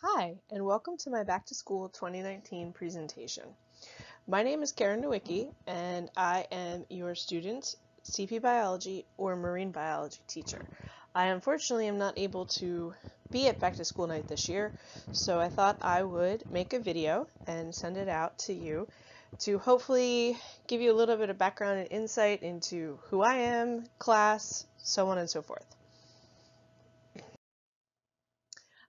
Hi, and welcome to my Back to School 2019 presentation. My name is Karen Nowicki, and I am your student CP Biology or Marine Biology teacher. I unfortunately am not able to be at Back to School night this year, so I thought I would make a video and send it out to you to hopefully give you a little bit of background and insight into who I am, class, so on and so forth.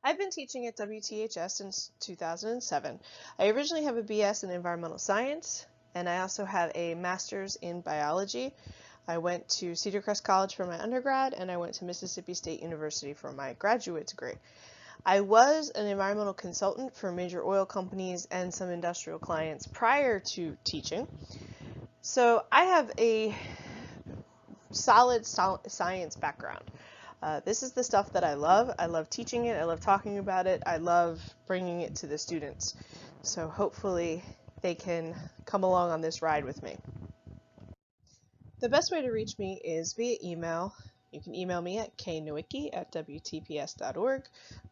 I've been teaching at WTHS since 2007. I originally have a BS in environmental science, and I also have a master's in biology. I went to Cedar Crest College for my undergrad, and I went to Mississippi State University for my graduate degree. I was an environmental consultant for major oil companies and some industrial clients prior to teaching. So I have a solid science background. This is the stuff that I love. I love teaching it. I love talking about it. I love bringing it to the students. So hopefully they can come along on this ride with me. The best way to reach me is via email. You can email me at knowicki@wtps.org,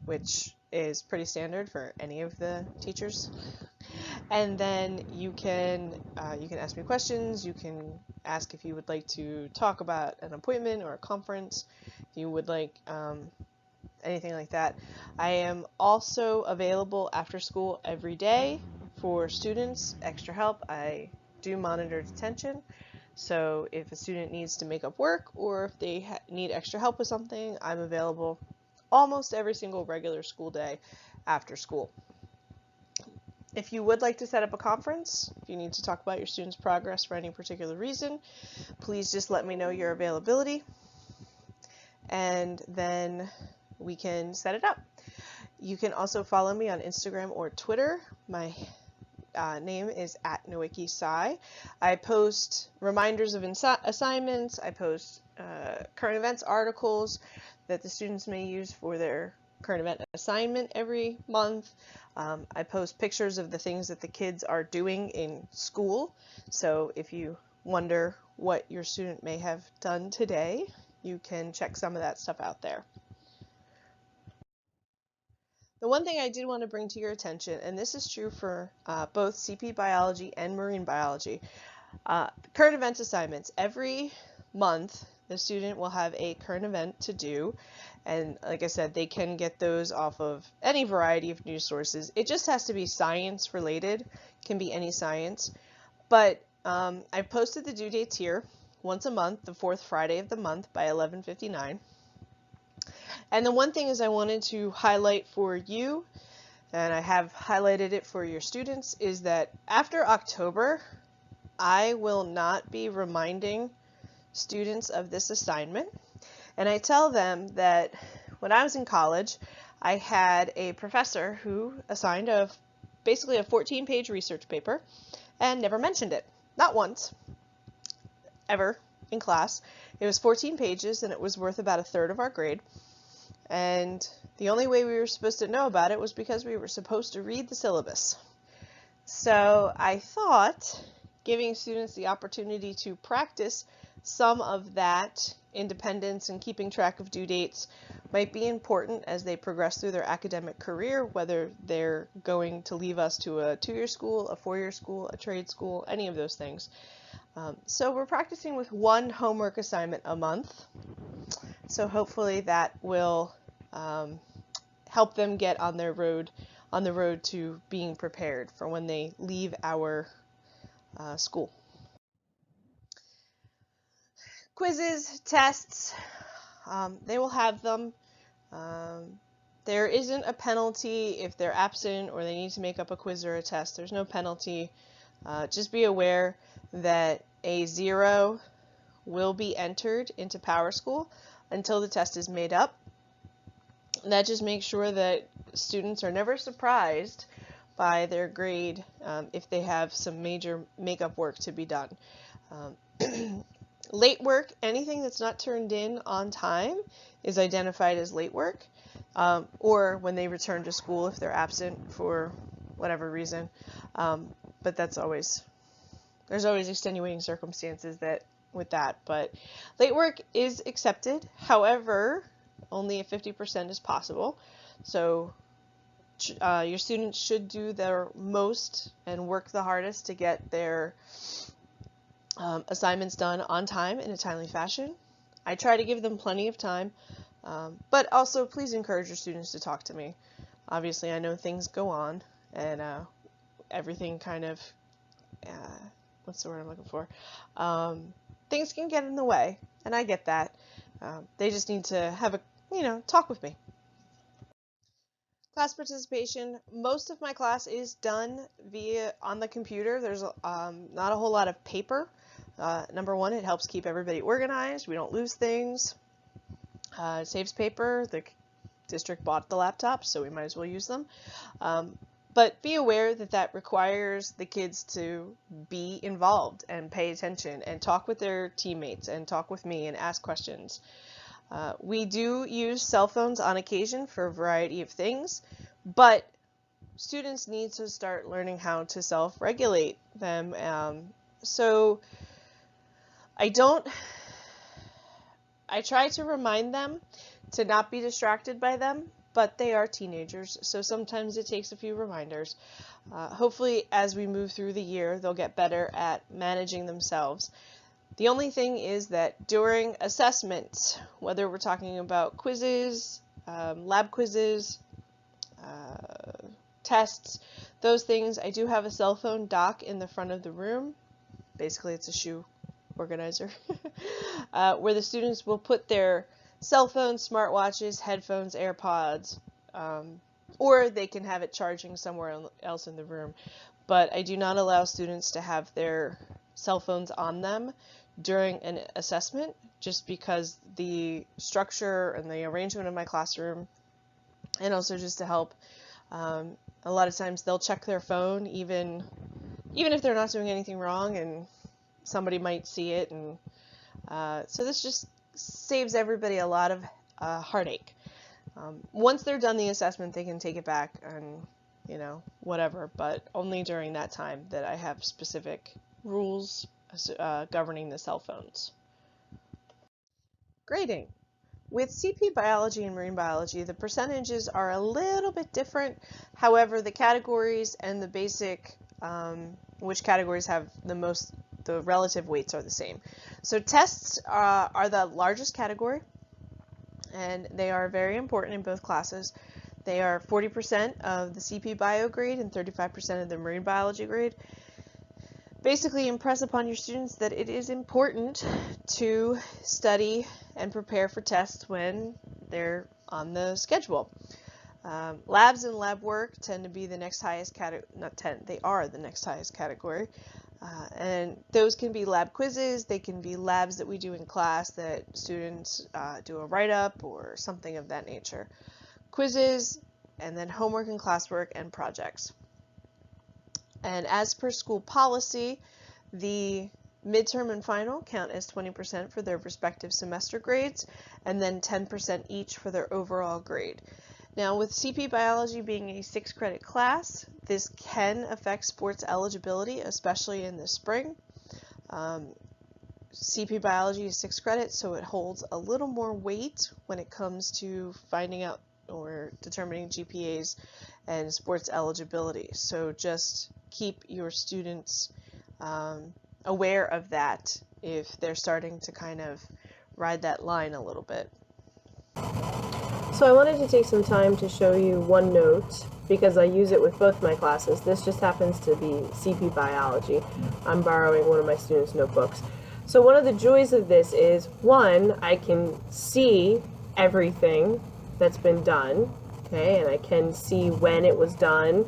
which is pretty standard for any of the teachers. And then you can ask me questions. You can ask if you would like to talk about an appointment or a conference. If you would like anything like that. I am also available after school every day for students, extra help. I do monitor detention. So if a student needs to make up work or if they need extra help with something, I'm available almost every single regular school day after school. If you would like to set up a conference, if you need to talk about your students' progress for any particular reason, please just let me know your availability, and then we can set it up. You can also follow me on Instagram or Twitter. My name is @NowickiSci. I post reminders of assignments. I post current events articles that the students may use for their current event assignment every month. I post pictures of the things that the kids are doing in school. So if you wonder what your student may have done today, you can check some of that stuff out there. The one thing I did want to bring to your attention, and this is true for both CP biology and marine biology, current events assignments. Every month, the student will have a current event to do, and like I said, they can get those off of any variety of news sources. It just has to be science related, can be any science, but I've posted the due dates here once a month, the fourth Friday of the month by 11:59. And the one thing is I wanted to highlight for you, and I have highlighted it for your students, is that after October, I will not be reminding students of this assignment. And I tell them that when I was in college, I had a professor who assigned basically a 14-page research paper and never mentioned it. Not once, ever, in class. It was 14 pages and it was worth about a third of our grade. And the only way we were supposed to know about it was because we were supposed to read the syllabus. So I thought giving students the opportunity to practice some of that independence and keeping track of due dates might be important as they progress through their academic career, whether they're going to leave us to a 2-year school, a 4-year school, a trade school, any of those things. So we're practicing with one homework assignment a month. So hopefully that will help them get on the road to being prepared for when they leave our school. Quizzes, tests, they will have them. There isn't a penalty if they're absent or they need to make up a quiz or a test. There's no penalty. Just be aware that a 0 will be entered into PowerSchool until the test is made up. And that just makes sure that students are never surprised by their grade if they have some major makeup work to be done. Late work, anything that's not turned in on time is identified as late work, or when they return to school if they're absent for whatever reason. But there's always extenuating circumstances with that. But late work is accepted. However, only if 50% is possible. So Your students should do their most and work the hardest to get their assignments done on time in a timely fashion. I try to give them plenty of time, but also please encourage your students to talk to me. Obviously, I know things go on, and everything kind of, what's the word I'm looking for? Things can get in the way, and I get that. They just need to have a, talk with me. Class participation, most of my class is done on the computer. There's not a whole lot of paper. Number one, it helps keep everybody organized. We don't lose things. It saves paper. The district bought the laptops, so we might as well use them. But be aware that that requires the kids to be involved and pay attention and talk with their teammates and talk with me and ask questions. We do use cell phones on occasion for a variety of things, but students need to start learning how to self-regulate them. So I try to remind them to not be distracted by them, but they are teenagers, so sometimes it takes a few reminders. Hopefully, as we move through the year, they'll get better at managing themselves. The only thing is that during assessments, whether we're talking about quizzes, lab quizzes, tests, those things, I do have a cell phone dock in the front of the room. Basically, it's a shoe organizer, where the students will put their cell phones, smartwatches, headphones, AirPods, or they can have it charging somewhere else in the room. But I do not allow students to have their cell phones on them during an assessment, just because the structure and the arrangement of my classroom, and also just to help, a lot of times they'll check their phone even if they're not doing anything wrong, and somebody might see it, and so this just saves everybody a lot of heartache. Once they're done the assessment, they can take it back and whatever, but only during that time that I have specific rules governing the cell phones. Grading. With CP biology and marine biology, the percentages are a little bit different. However, the categories and the basic, which categories have the relative weights are the same. So tests are the largest category, and they are very important in both classes. They are 40% of the CP bio grade and 35% of the marine biology grade. Basically impress upon your students that it is important to study and prepare for tests when they're on the schedule. Labs and lab work tend to be the next highest category, they are the next highest category. And those can be lab quizzes, they can be labs that we do in class that students do a write-up or something of that nature. Quizzes, and then homework and classwork and projects. And as per school policy, the midterm and final count as 20% for their respective semester grades, and then 10% each for their overall grade. Now, with CP biology being a 6-credit class, this can affect sports eligibility, especially in the spring. CP biology is 6 credits, so it holds a little more weight when it comes to finding out or determining GPAs and sports eligibility. So just keep your students aware of that if they're starting to kind of ride that line a little bit. So I wanted to take some time to show you OneNote because I use it with both my classes. This just happens to be CP biology. I'm borrowing one of my students' notebooks. So one of the joys of this is, one, I can see everything that's been done, okay, and I can see when it was done,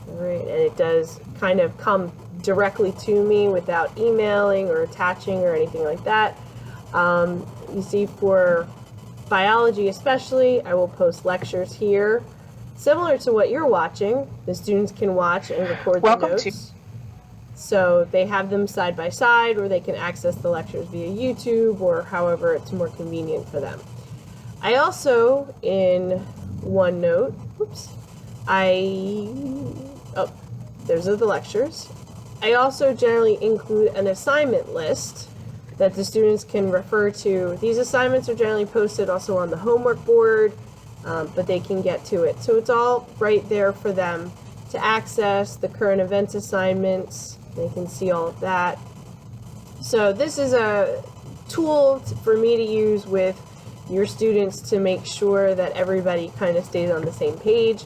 all right, and it does kind of come directly to me without emailing or attaching or anything like that. You see, for biology especially, I will post lectures here. Similar to what you're watching, the students can watch and record the notes. So they have them side by side, or they can access the lectures via YouTube or however it's more convenient for them. I also, in OneNote, there's the lectures. I also generally include an assignment list that the students can refer to. These assignments are generally posted also on the homework board, but they can get to it. So it's all right there for them to access. The current events assignments, they can see all of that. So this is a tool for me to use with your students to make sure that everybody kind of stays on the same page.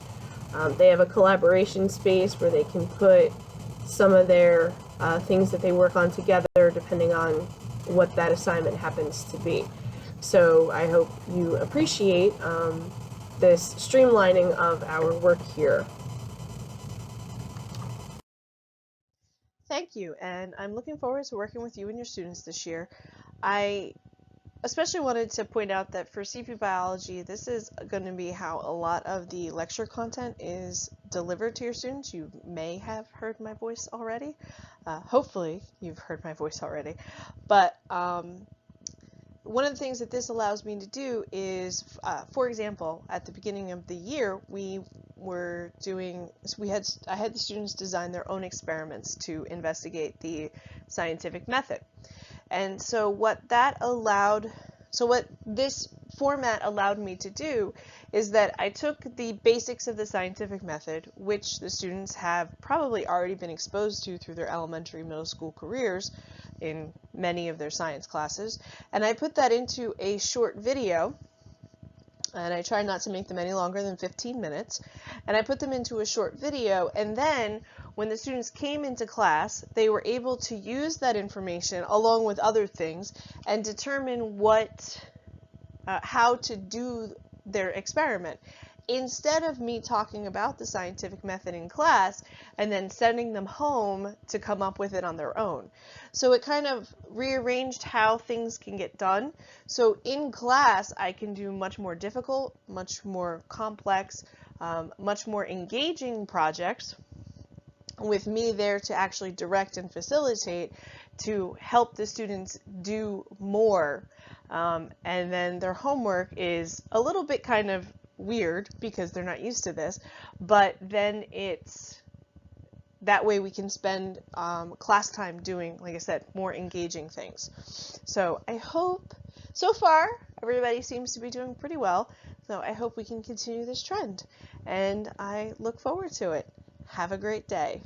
They have a collaboration space where they can put some of their things that they work on together depending on what that assignment happens to be. So I hope you appreciate this streamlining of our work here. Thank you, and I'm looking forward to working with you and your students this year. I especially wanted to point out that for CP Biology, this is going to be how a lot of the lecture content is delivered to your students. You may have heard my voice already. Hopefully you've heard my voice already. But one of the things that this allows me to do is, for example, at the beginning of the year, I had the students design their own experiments to investigate the scientific method. And so what this format allowed me to do is that I took the basics of the scientific method, which the students have probably already been exposed to through their elementary, middle school careers in many of their science classes, and I put that into a short video, and I tried not to make them any longer than 15 minutes, and I put them into a short video, and then when the students came into class, they were able to use that information along with other things and determine how to do their experiment. Instead of me talking about the scientific method in class and then sending them home to come up with it on their own. So it kind of rearranged how things can get done. So in class, I can do much more difficult, much more complex, much more engaging projects with me there to actually direct and facilitate to help the students do more. And then their homework is a little bit kind of weird because they're not used to this, but then that way we can spend class time doing, like I said, more engaging things. So I hope, so far, everybody seems to be doing pretty well, so I hope we can continue this trend, and I look forward to it. Have a great day.